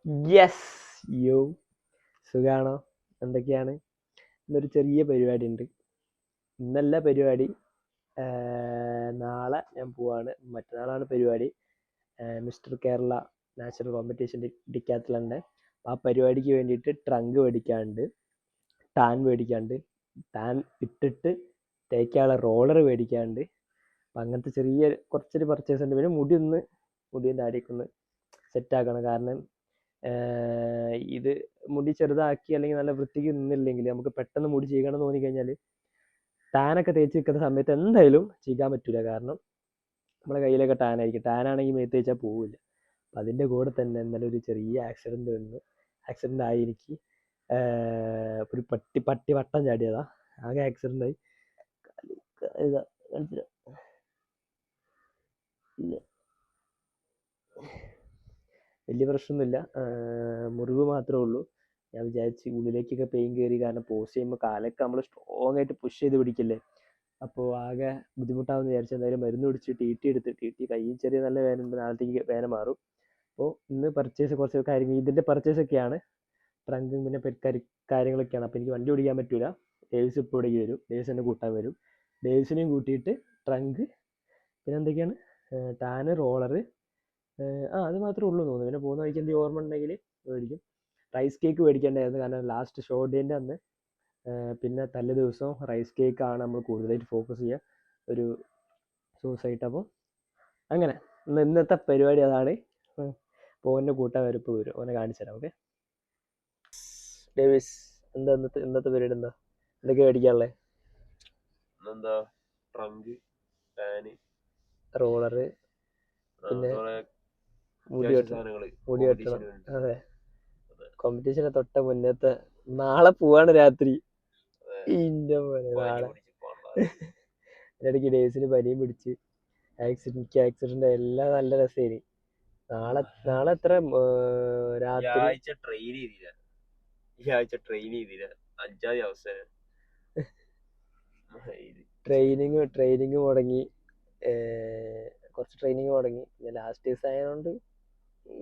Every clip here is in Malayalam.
യെസ് യോ സുഖാണോ? എന്തൊക്കെയാണ്? ഇന്നൊരു ചെറിയ പരിപാടി ഉണ്ട്. ഇന്നല്ല പരിപാടി. നാളെ ഞാൻ പോവാണ്. മറ്റന്നാളാണ് പരിപാടി. മിസ്റ്റർ കേരള നാഷണൽ കോമ്പറ്റീഷൻ ഡിക്കാത്തലുണ്ട്. ആ പരിപാടിക്ക് വേണ്ടിയിട്ട് ട്രങ്ക് മേടിക്കാണ്ട്, ടാൻ ഇട്ടിട്ട് തേക്കാനുള്ള റോളർ മേടിക്കാണ്ട്. അപ്പം അങ്ങനത്തെ കുറച്ചൊരു പർച്ചേസ് ഉണ്ട്. പിന്നെ മുടിയും താടിയൊക്കെ ഒന്ന് സെറ്റാക്കണം. കാരണം ഇത് മുടി ചെറുതാക്കി അല്ലെങ്കിൽ നല്ല വൃത്തിക്ക് നിന്നില്ലെങ്കിൽ നമുക്ക് പെട്ടെന്ന് മുടി ചീകണം തോന്നിക്കഴിഞ്ഞാൽ ടാനൊക്കെ തേച്ച് നിൽക്കുന്ന സമയത്ത് എന്തായാലും ചീകാൻ പറ്റില്ല. കാരണം നമ്മുടെ കയ്യിലൊക്കെ ടാനായിരിക്കും. ടാനാണെങ്കിൽ മേത്ത് തേച്ചാൽ പോവില്ല. അപ്പം അതിൻ്റെ കൂടെ തന്നെ ഇന്നലെ ഒരു ചെറിയ ആക്സിഡൻ്റ് ആയി. എനിക്ക് ഒരു പട്ടി വട്ടം ചാടിയതാ. ആകെ ആക്സിഡൻ്റ് ആയി. ഇതാ കാണിച്ചില്ല. ഇല്ല, വലിയ പ്രശ്നമൊന്നുമില്ല. മുറിവ് മാത്രമേ ഉള്ളൂ. ഞാൻ വിചാരിച്ച് ഉള്ളിലേക്കൊക്കെ പെയിൻ കയറി. കാരണം പോസ്റ്റ് ചെയ്യുമ്പോൾ കാലൊക്കെ നമ്മൾ സ്ട്രോങ് ആയിട്ട് പുഷ് ചെയ്ത് പിടിക്കില്ലേ. അപ്പോൾ ആകെ ബുദ്ധിമുട്ടാവുമെന്ന് വിചാരിച്ചു. എന്തായാലും മരുന്ന് പിടിച്ച് ടി ടി കയ്യിൽ ചെറിയ നല്ല വേദന ഉണ്ട്. നാളത്തേക്ക് വേദന മാറും. അപ്പോൾ ഇന്ന് കുറച്ച് കാര്യങ്ങൾ ഇതിൻ്റെ പർച്ചേസൊക്കെയാണ്. ട്രങ്കും പിന്നെ കാര്യങ്ങളൊക്കെയാണ്. അപ്പോൾ എനിക്ക് വണ്ടി ഓടിക്കാൻ പറ്റില്ല. ഡേവിസ് ഇപ്പോൾ ഇവിടേക്ക് വരും. ഡേവിസ് എന്നെ കൂട്ടാൻ വരും. ഡേവിസിനെയും കൂട്ടിയിട്ട് ട്രങ്ക്, പിന്നെ എന്തൊക്കെയാണ്, ടാന്, റോളറ്, അത് മാത്രമേ ഉള്ളൂ തോന്നുന്നു. പിന്നെ പോകുന്ന വഴിക്ക് എന്തെങ്കിലും ഓർമ്മ ഉണ്ടെങ്കിൽ മേടിക്കും. റൈസ് കേക്ക് മേടിക്കേണ്ടായിരുന്നു. കാരണം ലാസ്റ്റ് ഷോ ഡേൻ്റെ അന്ന് പിന്നെ തലേ ദിവസം റൈസ് കേക്കാണ് നമ്മൾ കൂടുതലായിട്ട് ഫോക്കസ് ചെയ്യുക ഒരു സൂസായിട്ട്. അപ്പം അങ്ങനെ ഇന്നത്തെ പരിപാടി അതാണ്. അപ്പോൾ ഓനെ കൂട്ടാൻ വരും. ഓനെ കാണിച്ചു തരാം. ഓക്കെ ഡേവിസ്, എന്താ ഇന്നത്തെ പരിപാടി? എന്തൊക്കെ മേടിക്കാനുള്ളത്? എന്താ ട്രങ്ക്, ടാന്, റോളറ്, പിന്നെ മുടി വെട്ടണം. അതെ, കോമ്പറ്റീഷനെ തൊട്ട മുന്നത്തെ നാളെ പോവാണ് രാത്രി. ഇന്റെ പോലെ നാളെ ഇടയ്ക്ക് ഡേയ്സിന് പനിയും പിടിച്ച് ആക്സിഡന്റ് എല്ലാം നല്ല രസേനി. നാളെ എത്ര രാത്രി ട്രെയിൻ ചെയ്തില്ല. അഞ്ചാതി അവസരം ട്രെയിനിങ് മുടങ്ങി. കുറച്ച് ട്രെയിനിങ് മുടങ്ങി. പിന്നെ ലാസ്റ്റ് ദിവസം ആയതുകൊണ്ട്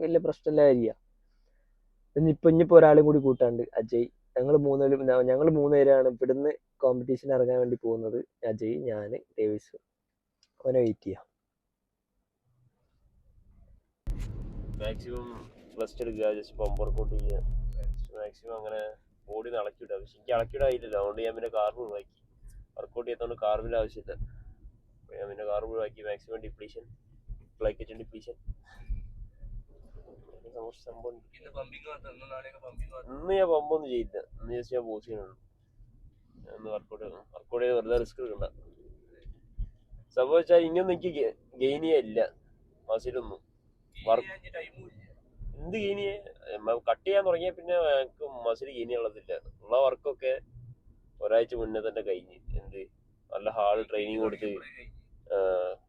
വലിയ പ്രശ്നമില്ലായിരിക്കുക. ഇനിയിപ്പോ ഒരാളും കൂടി കൂട്ടാണ്ട്, അജയ്. ഞങ്ങൾ മൂന്നുപേരാണ് ഇവിടുന്ന് കോമ്പറ്റീഷൻ ഇറങ്ങാൻ വേണ്ടി പോകുന്നത്. അജയ്, ഞാൻ, ഡേവിസ്. അവനെ വെയിറ്റ് ചെയ്യാം. മാക്സിമം റെസ്റ്റ് എടുക്കുക, ജസ്റ്റ് പമ്പ് വർക്കൗട്ട് ചെയ്യുക. മാക്സിമം അങ്ങനെ ബോഡി ഇളക്കിവിടുക. പക്ഷെ എനിക്ക് ഇളക്കിവിടായില്ലല്ലോ. അതുകൊണ്ട് ഞാൻ പിന്നെ കാർബ് ഒഴിവാക്കി. വർക്കൗട്ട് ചെയ്യാത്തതുകൊണ്ട് കാർബിൻ്റെ ആവശ്യമില്ല. ഞാൻ പിന്നെ കാർബ് ഒഴിവാക്കി. Maximum depletion, glycogen depletion. ഇന്ന് ഞാൻ പമ്പൊന്നും ചെയ്യില്ല. ഇന്ന് ജസ്റ്റ് ഞാൻ പോസ് ചെയ്യുന്നുള്ളൂ. ഒന്ന് വർക്കൗട്ട് ചെയ്ത് വെറുതെ റിസ്ക് എടുക്കണ്ട. സംഭവം വെച്ചാൽ ഇനിയൊന്നും എനിക്ക് ഗെയിൻ ചെയ്യാനില്ല മസിലൊന്നും. എന്ത് ഗെയിൻ ചെയ്യാൻ? കട്ട് ചെയ്യാൻ തുടങ്ങിയ പിന്നെ എനിക്ക് മസിൽ ഗെയിൻ ചെയ്യാനുള്ളതില്ല. ഉള്ള വർക്കൊക്കെ ഒരാഴ്ച മുന്നേ തന്നെ കഴിഞ്ഞ്. നല്ല ഹാർഡ് ട്രെയിനിങ് കൊടുത്ത്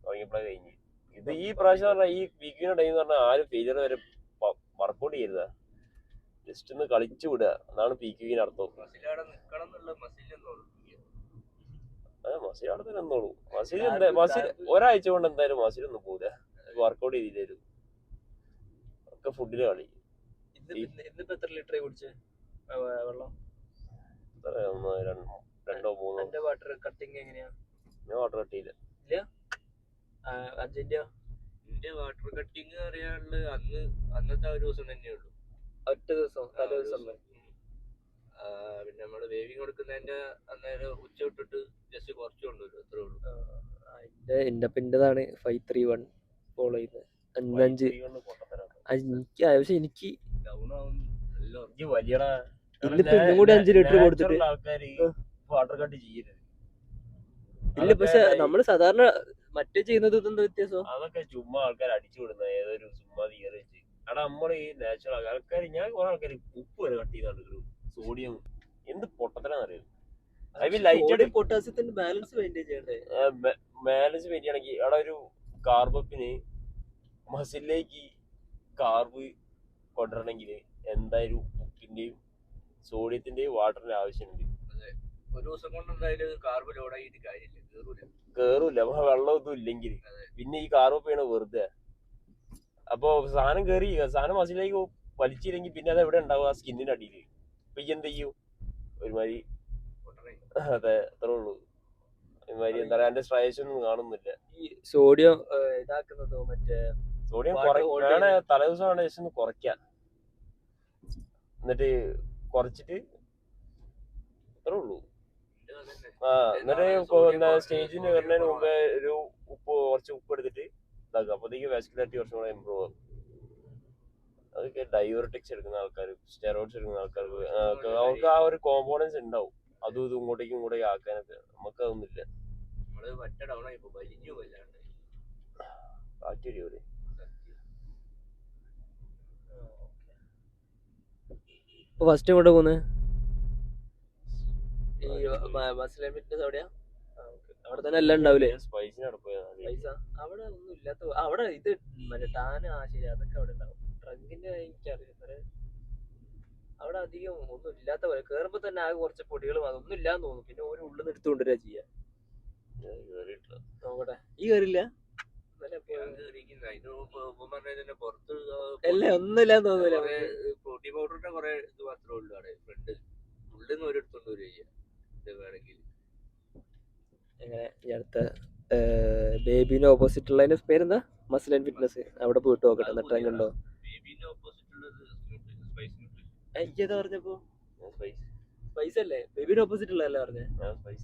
തുടങ്ങിയപ്പോഴാണ് കഴിഞ്ഞ്. ഇത് ഈ പ്രാവശ്യം പറഞ്ഞാൽ ഈ വീക്കിന്റെ ടൈം എന്ന് പറഞ്ഞാൽ ആരും ഫെയിലിയർ വരെ വർക്കൗട്ട് ചെയ്യരുതാ. ജസ്റ്റ് ഒന്ന് കളിച്ചു വിടുക. അതാണ് പീക്കിന് അർത്ഥം. മസിൽ അവിടെ തന്നെ നിന്നോളൂ. മസിൽ ഒരാഴ്ച കൊണ്ട് എന്തായാലും മസിലൊന്നും പോകില്ല. വർക്കൗട്ട് ചെയ്തില്ലേലും ഒക്കെ ഫുഡില് കളി. ഇന്നിപ്പോ എത്ര ലിറ്റർ കുടിച്ചേ വെള്ളം? 2 3. എന്റെ വാട്ടർ കട്ടിങ് എങ്ങനെയാ? ഞാൻ വാട്ടർ കട്ട് ചെയ്യില്ല. എന്റെ വാട്ടർ കട്ടിങ് അറിയാനുള്ളത് അന്നത്തെ ഒരു ദിവസം തന്നെയുള്ളൂ. ഒറ്റ ദിവസം, തലേ ദിവസം. പിന്നെ നമ്മള് വേവിങ് കൊടുക്കുന്നതിന്റെ അന്നേരം ഉച്ച വിട്ടിട്ട് ജസ്റ്റ് കുറച്ച് കൊണ്ടുവരും, അത്രേ ഉള്ളൂ. എന്റേതാണ് 531 ഫോളോ ചെയ്യുന്നത്. 5 എനിക്ക് ഇന്നിപ്പോ ഇന്നും കൂടി 5 ലിറ്റർ കൊടുത്തിട്ട് വാട്ടർ കട്ട് ചെയ്യരുത്. ഇല്ല. പക്ഷെ നമ്മള് സാധാരണ മറ്റേ ചെയ്യുന്നത് ഇതെന്താ വ്യത്യാസം? അതൊക്കെ ചുമ്മാ ആൾക്കാർ അടിച്ചു വിടുന്ന ഏതൊരു ചുമ്മാ തീയറി വെച്ച്. അവിടെ നമ്മള് ഈ നാച്ചുറൽ ആൾക്കാർ, ഞാൻ കുറെ ആൾക്കാർ ഉപ്പ് വരെ കട്ട് ചെയ്ത് കണ്ടിട്ടുണ്ട്. സോഡിയം എന്ത് പൊട്ടത്തരാന്നറിയാം. പൊട്ടാസ്യത്തിന്റെ ബാലൻസ് മെയിൻറ്റെയിൻ ചെയ്യണ്ടേ? ബാലൻസ് മെയിൻറ്റെയിൻ അവിടെ ഒരു കാർബപ്പിന് മസിലിലേക്ക് കാർബ് കൊണ്ടുവരണമെങ്കിൽ എന്തായാലും ഉപ്പിന്റെയും സോഡിയത്തിന്റെയും വാട്ടറിന്റെ ആവശ്യമുണ്ട്. ഒരു ദിവസം കൊണ്ട് എന്തായാലും കാർബ് ലോഡായിട്ട് കാര്യമില്ല, കേറൂല. അപ്പൊ വെള്ളമൊന്നും ഇല്ലെങ്കിൽ പിന്നെ ഈ കാർബപ്പ് ചെയ്യണ വെറുതെ. അപ്പൊ സാധനം മസിലേക്ക് വലിച്ചില്ലെങ്കിൽ പിന്നെ അത് എവിടെ ഉണ്ടാവും? ആ സ്കിന്നിന്റെ അടിയിൽ. അപ്പൊ ഈ എന്ത് ചെയ്യും? ഒരുമാതിരി അതെ അത്രേ ഉള്ളൂ. ഒരുമാതിരി എന്താ പറയാ, അതിന്റെ സ്ട്രൈസ് ഒന്നും കാണുന്നില്ല. ഈ സോഡിയം ഇതാക്കുന്നതോ മറ്റേ സോഡിയം hold വേണേ തലേദിവസം വേണേ ജസ്റ്റ് ഒന്ന് കുറയ്ക്കാം. എന്നിട്ട് കുറച്ചിട്ട് അത്രേ ഉള്ളൂ. എന്നിട്ട് സ്റ്റേജിന് വരുന്നതിന് മുമ്പേ ഒരു കുറച്ച് ഉപ്പ് എടുത്തിട്ട് ഇതാക്കുക. അപ്പോഴത്തേക്ക് വാസ്കുലാരിറ്റി കുറച്ചും കൂടെ ഇമ്പ്രൂവ് ആകും. അതൊക്കെ ഡയോറിറ്റിക്സ് എടുക്കുന്ന ആൾക്കാർ, സ്റ്റെറോയിഡ്സ് എടുക്കുന്ന ആൾക്കാർക്ക് അവർക്ക് ആ ഒരു കോമ്പോണൻസ് ഉണ്ടാവും. അതും ഇതും ഇങ്ങോട്ടേക്കും ഇങ്ങോട്ടേക്കും ആക്കാനൊക്കെ. നമുക്ക് അതൊന്നുമില്ല. കാറ്റ് വരും. ഫസ്റ്റ് എങ്ങോട്ടാ പോകുന്നത്? ഈ മസ്ലിം ഫിറ്റ്നസ് എവിടെയാ? അവിടെ തന്നെ എല്ലാം ഉണ്ടാവില്ലേ? സ്പൈസിന് അവിടെ പോയാൽ പൈസ അവിടെ ഒന്നും ഇല്ലാത്ത അവിടെ ഇത് മറ്റേ ടാന് ശരി അതൊക്കെ അവിടെ ഉണ്ടാവും. ട്രങ്കിന്റെ എനിക്കറിയാം. അവിടെ അധികം ഒന്നും ഇല്ലാത്ത പോലെ കേറുമ്പോ തന്നെ ആകെ കുറച്ച് പൊടികൾ അതൊന്നും ഇല്ലാന്ന് തോന്നുന്നു. പിന്നെ ഓരോ ഉള്ളിൽ നിന്ന് എടുത്തു കൊണ്ടുവരാ ചെയ്യാ. നോക്കട്ടെ, ഈ കേറില്ല അല്ലേ? ഒന്നുമില്ലാന്ന് തോന്നുന്നില്ല. പ്രോട്ടീൻ പൗഡറിന്റെ കുറെ ഇത് മാത്രമേ ഉള്ളൂ അവിടെ ഫ്രണ്ട്. ഉള്ളിൽ നിന്ന് ഒരു എടുത്തോണ്ട് വരിക വേണമെങ്കിൽ. എങ്ങനെ ഈ അടുത്ത ബേബിന്റെ ഓപ്പോസിറ്റ് ഉള്ളതിന്റെ പേരെന്താ? Muslin fitness. അവിടെ പോയിട്ട് നോക്കട്ടെ എന്നിട്ട് ട്രെയിൻ ഉണ്ടോ. ബേബിന്റെ ഓപ്പോസിറ്റ് ഉള്ളത് ഏതാ പറഞ്ഞപ്പോ? സ്പൈസ് അല്ലേ? ബേബിന്റെ ഓപ്പോസിറ്റ് ഉള്ളതല്ലേ പറഞ്ഞേ?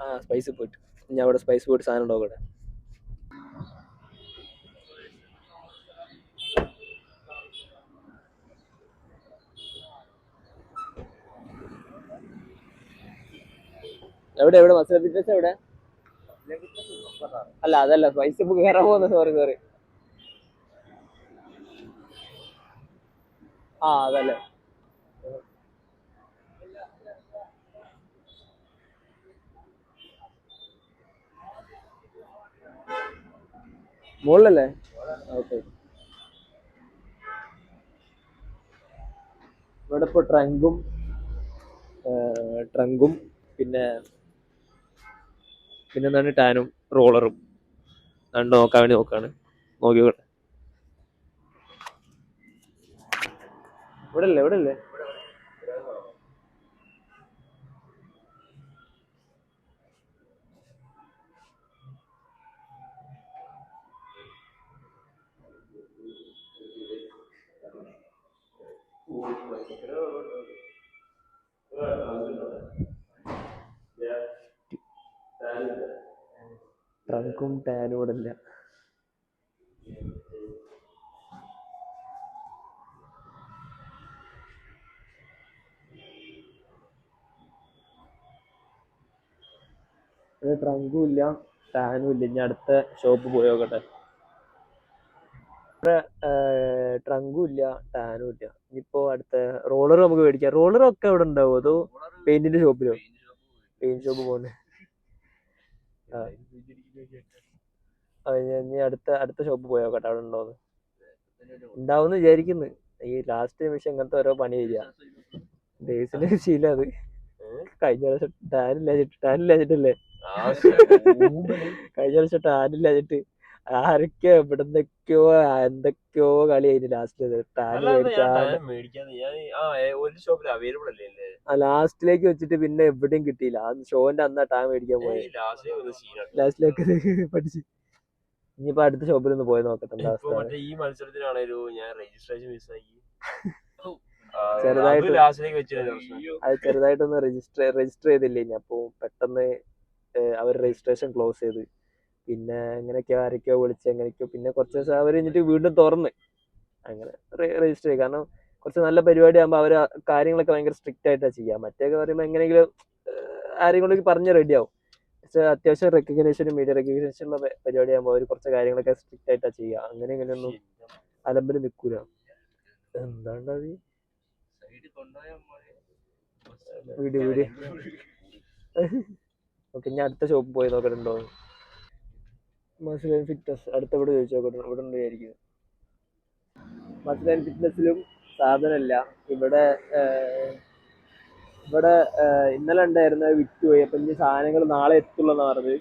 ആ സ്പൈസ് പോയിട്ട് ഞാൻ അവിടെ സ്പൈസ് പോയിട്ട് സാധനം നോക്കട്ടെ. എവിടെ എവിടെ മസ്ലിൻ ഫിറ്റ്നസ് എവിടെ? അല്ല അതല്ല സ്പൈസ് ഇപ്പൊ കയറാൻ പോകുന്നത്. സോറി. ആ അതല്ലേ. മുകളിലല്ലേ? ഓക്കെ. ഇവിടെ ഇപ്പൊ ട്രങ്കും പിന്നെന്താണ് ടാനും റോളറും രണ്ട് നോക്കാൻ വേണ്ടി നോക്കാണ്. നോക്കിയോട്ടെ. ഇവിടെ അല്ലേ? ട്രങ്കും ടാനും ഇവിടെ ഇല്ല. ട്രങ്കും ഇല്ല, ടാനും ഇല്ല. ഇനി അടുത്ത ഷോപ്പ് പോയി നോക്കട്ടെ. ഇവിടെ ട്രങ്കും ഇല്ല, ടാനും ഇല്ല. ഇനിയിപ്പോ അടുത്ത റോളർ നമുക്ക് മേടിക്കാം. റോളറൊക്കെ അവിടെ ഉണ്ടാവും അതോ പെയിന്റിന്റെ ഷോപ്പിലോ? പെയിന്റ് ഷോപ്പ് പോകണ്ടേ? ഇനി അടുത്ത ഷോപ്പ് പോയി നോക്കട്ടെ അവിടെ ഉണ്ടോന്ന്. ഉണ്ടാവുമെന്ന് വിചാരിക്കുന്നു. ഈ ലാസ്റ്റ് നിമിഷം ഇങ്ങനത്തെ ഓരോ പണി വരിക. ബേസിന്റെ ശീലം അത്. കഴിഞ്ഞ പ്രാവശ്യം ടാനില്ലാഞ്ഞിട്ടല്ലേ? കഴിഞ്ഞ പ്രാവശ്യം ടാനില്ലാഞ്ഞിട്ട് ആരൊക്കെ എന്തൊക്കെയോ കളി കഴിഞ്ഞു ലാസ്റ്റ്. ലാസ്റ്റിലേക്ക് വെച്ചിട്ട് പിന്നെ എവിടെയും കിട്ടിയില്ല. ആ ഷോന്റെ അന്നാ ടാൻ മേടിക്കാൻ പോയത്. ലാസ്റ്റിലേക്ക് പഠിച്ച്. ഇനിയിപ്പോ അടുത്ത ഷോപ്പിൽ ഒന്ന് പോയി നോക്കട്ടെ എന്താ അവസ്ഥ. ഈ മത്സരത്തിനാണേലും ഞാൻ രജിസ്ട്രേഷൻ മിസ്സാക്കി. ചെറുതായിട്ടൊന്ന് രജിസ്റ്റർ ചെയ്തില്ലേ ഇനി. അപ്പൊ പെട്ടെന്ന് അവർ രജിസ്ട്രേഷൻ ക്ലോസ് ചെയ്ത്. പിന്നെ എങ്ങനെയൊക്കെയോ ആരൊക്കെയോ വിളിച്ച് എങ്ങനെയൊക്കെയോ പിന്നെ കുറച്ച് ദിവസം അവർ കഴിഞ്ഞിട്ട് വീണ്ടും തുറന്ന് അങ്ങനെ രജിസ്റ്റർ ചെയ്യും. കാരണം കുറച്ച് നല്ല പരിപാടി ആകുമ്പോൾ അവർ കാര്യങ്ങളൊക്കെ ഭയങ്കര സ്ട്രിക്റ്റ് ആയിട്ടാണ് ചെയ്യുക. മറ്റേക്ക് പറയുമ്പോൾ എങ്ങനെയെങ്കിലും ആരെങ്കിലും പറഞ്ഞ് റെഡിയാവും. പക്ഷെ അത്യാവശ്യം റെക്കഗ്നേഷനും മീഡിയ റെക്കഗ്നേഷൻ ഉള്ള പരിപാടി ആകുമ്പോൾ അവർ കുറച്ച് കാര്യങ്ങളൊക്കെ സ്ട്രിക്റ്റ് ആയിട്ടാണ് ചെയ്യുക. അങ്ങനെ ഇങ്ങനെയൊന്നും അലമ്പിൽ നിൽക്കൂല. എന്താണ്ടത് വീഡിയോ ഓക്കെ. ഞാൻ അടുത്ത ഷോപ്പ് പോയി നോക്കലുണ്ടോ? മസ്ലിൻ ഫിറ്റ്നസ് അടുത്ത ഇവിടെ ചോദിച്ചു നോക്കട്ടെ. ഇവിടെ ഉണ്ട് വിചാരിക്കുന്നത്. മസ്ലിൻ ഫിറ്റ്നസിലും സാധനമില്ല. ഇവിടെ ഇന്നലെ ഉണ്ടായിരുന്ന വിറ്റുപോയി. അപ്പൊ ഇനി സാധനങ്ങൾ നാളെ എത്തുള്ളൂന്നാ പറഞ്ഞത്.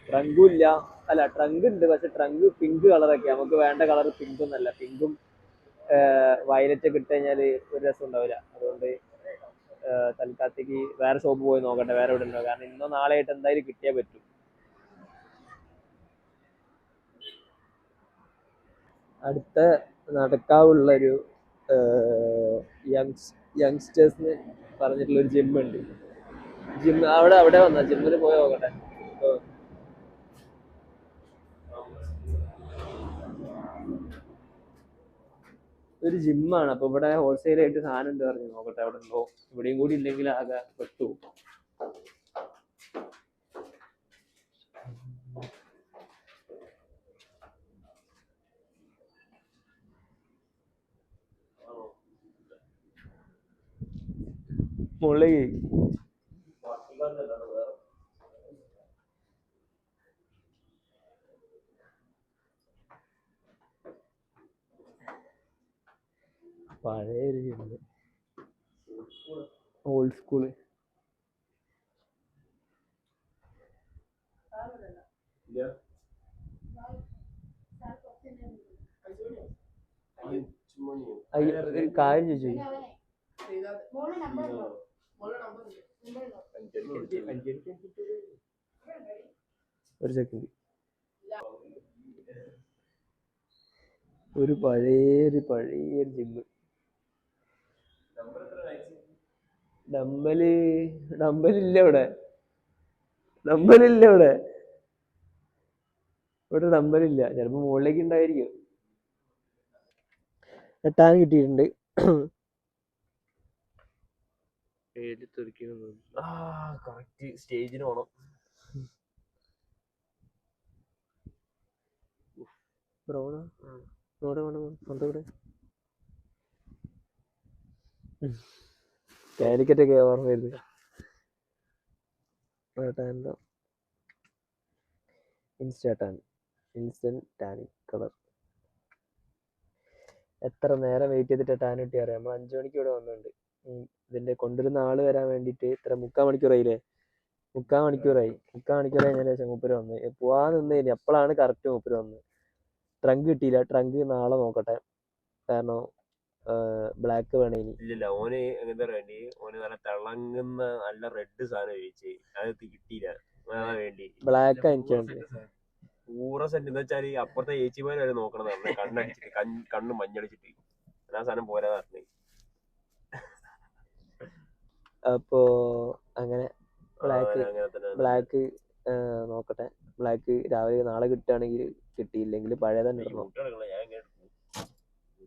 ട്രങ്കും ഇല്ല. അല്ല ട്രങ്ക് ഉണ്ട്, പക്ഷെ ട്രങ്ക് പിങ്ക് കളറൊക്കെ. നമുക്ക് വേണ്ട കളർ പിങ്ക് ഒന്നല്ല. പിങ്കും വയലറ്റ് ഒക്കെ ഇട്ട് കഴിഞ്ഞാൽ ഒരു രസം ഉണ്ടാവില്ല. അതുകൊണ്ട് തൽക്കാലത്തേക്ക് വേറെ ഷോപ്പ് പോയി നോക്കട്ടെ, വേറെ എവിടെ ഉണ്ടോ. കാരണം ഇന്നോ നാളെ ആയിട്ട് എന്തായാലും കിട്ടിയേ പറ്റൂ. അടുത്ത നടക്കാവുള്ളൊരു യങ്സ്റ്റേഴ്സിന് പറഞ്ഞിട്ടുള്ളൊരു ജിമ്മുണ്ട്. അവിടെ വന്നാ ജിമ്മിൽ പോയി നോക്കട്ടെ. ഒരു ജിമ്മാണ്. അപ്പൊ ഇവിടെ ഹോൾസെയിൽ ആയിട്ട് സാധനം ഉണ്ട് പറഞ്ഞു. നോക്കട്ടെ അവിടെ ഉണ്ടോ. ഇവിടെയും കൂടി ഇല്ലെങ്കിൽ ആകെ പെട്ടു. മുകളിലേക്ക് പഴയ ഒരു ജിമ്മ്, ഓൾഡ് സ്കൂള്. ഒരു കാര്യം ചോദിച്ചു, ഒരു സെക്കൻഡ്. ഒരു പഴയൊരു ജിമ്മ്. ഡമ്പലില്ല ഇവിടെ. ഇവിടെ ഡമ്പലില്ല. ചിലപ്പോ മുകളിലേക്ക് ഉണ്ടായിരിക്കും. ടാൻ കിട്ടിയിട്ടുണ്ട്. കറക്റ്റ് സ്റ്റേജിന് പോണം. കാലിക്കറ്റ് ഒക്കെ ഓർമ്മ വരുന്നത്. Instant tannic colour. എത്ര നേരം വെയിറ്റ് ചെയ്തിട്ട് ടാൻ കിട്ടി അറിയാം. നമ്മൾ 5 മണിക്ക് ഇവിടെ വന്നിട്ടുണ്ട്. ഇതിന്റെ കൊണ്ടുവരുന്ന ആള് വരാൻ വേണ്ടിയിട്ട് ഇത്ര 3/4 മണിക്കൂറായില്ലേ. 3/4 മണിക്കൂറായി കഴിഞ്ഞ ശേഷം മൂപ്പര് വന്ന്. പോവാൻ നിന്ന് കഴിഞ്ഞാൽ എപ്പോഴാണ് കറക്റ്റ് മൂപ്പര് വന്ന്. ട്രങ്ക് കിട്ടിയില്ല. ട്രങ്ക് നാളെ നോക്കട്ടെ. കാരണം ബ്ലാക്ക് വേണേ ഇനി. ഇല്ലില്ല, ഓന് എന്താ വേണ്ടി, ഓന് നല്ല തിളങ്ങുന്ന നല്ല റെഡ് സാധനം ചോദിച്ചു. അത് കിട്ടിയില്ല. വേണ്ടി ബ്ലാക്ക് എനിക്ക് വേണ്ടി. പൂറ സെന്റ് എന്ന് വെച്ചാല് അപ്പുറത്തെ ഏച്ചിമാര് വരെ നോക്കണം പറഞ്ഞ കണ്ണടിച്ചിട്ട്, കണ്ണ് മഞ്ഞടിച്ചിട്ട്. ആ സാധനം പോരാ പറഞ്ഞു. അപ്പോ അങ്ങനെ ബ്ലാക്ക് നോക്കട്ടെ. ബ്ലാക്ക് രാവിലെ നാളെ കിട്ടുകയാണെങ്കിൽ കിട്ടിയില്ലെങ്കിൽ പഴയ തന്നെ ഇടണം.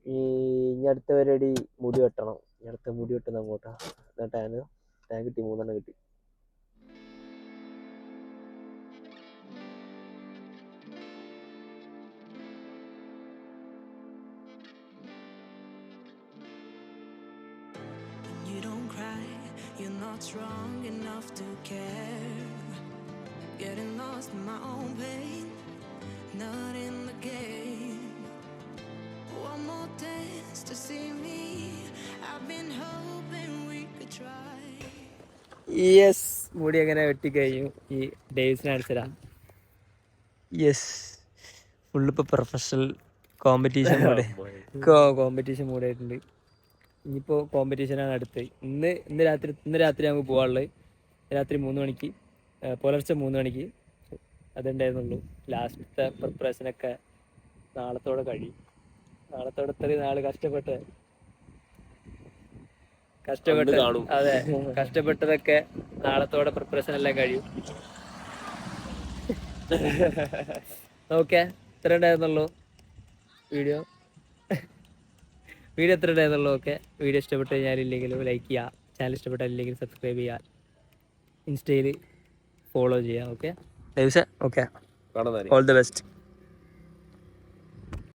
ഇനി അടുത്ത പരിപാടി മുടി വെട്ടണം. അടുത്ത മുടി വെട്ടുന്ന അങ്ങോട്ടാ. ടാൻ കിട്ടി, 3 കിട്ടി. You're not strong enough to care. Getting lost in my own pain, not in the game. One more dance to see me. I've been hoping we could try. Yes, മുടി അങ്ങനെ വെട്ടിക്കഴിഞ്ഞു. ഈ ഡേയ്സിന് ആൻസറാ. യെസ്, ഫുള്ളിപ്പോൾ പ്രൊഫഷണൽ കോമ്പറ്റീഷൻ മൂടായിട്ടുണ്ട്. ഇനിയിപ്പോൾ കോമ്പറ്റീഷനാണ് അടുത്ത്. ഇന്ന് രാത്രി നമുക്ക് പോകാനുള്ളത്. രാത്രി 3 മണിക്ക്, പുലർച്ചെ 3 മണിക്ക് അതുണ്ടായിരുന്നുള്ളൂ. ലാസ്റ്റത്തെ പ്രിപ്പറേഷനൊക്കെ നാളത്തോടെ കഴിയും. നാളത്തോടെ ഇത്രയും നാൾ കഷ്ടപ്പെട്ടതൊക്കെ നാളത്തോടെ പ്രിപ്പറേഷൻ എല്ലാം കഴിയും. ഓക്കെ, ഇത്ര ഉണ്ടായിരുന്നുള്ളൂ വീഡിയോ എത്ര ഉണ്ടായിരുന്നുള്ളൂ. ഓക്കെ, വീഡിയോ ഇഷ്ടപ്പെട്ട് കഴിഞ്ഞാലില്ലെങ്കിലും ലൈക്ക് ചെയ്യുക. ചാനൽ ഇഷ്ടപ്പെട്ടില്ലെങ്കിൽ സബ്സ്ക്രൈബ് ചെയ്യുക. ഇൻസ്റ്റയിൽ ഫോളോ ചെയ്യുക. Okay, okay, all the best.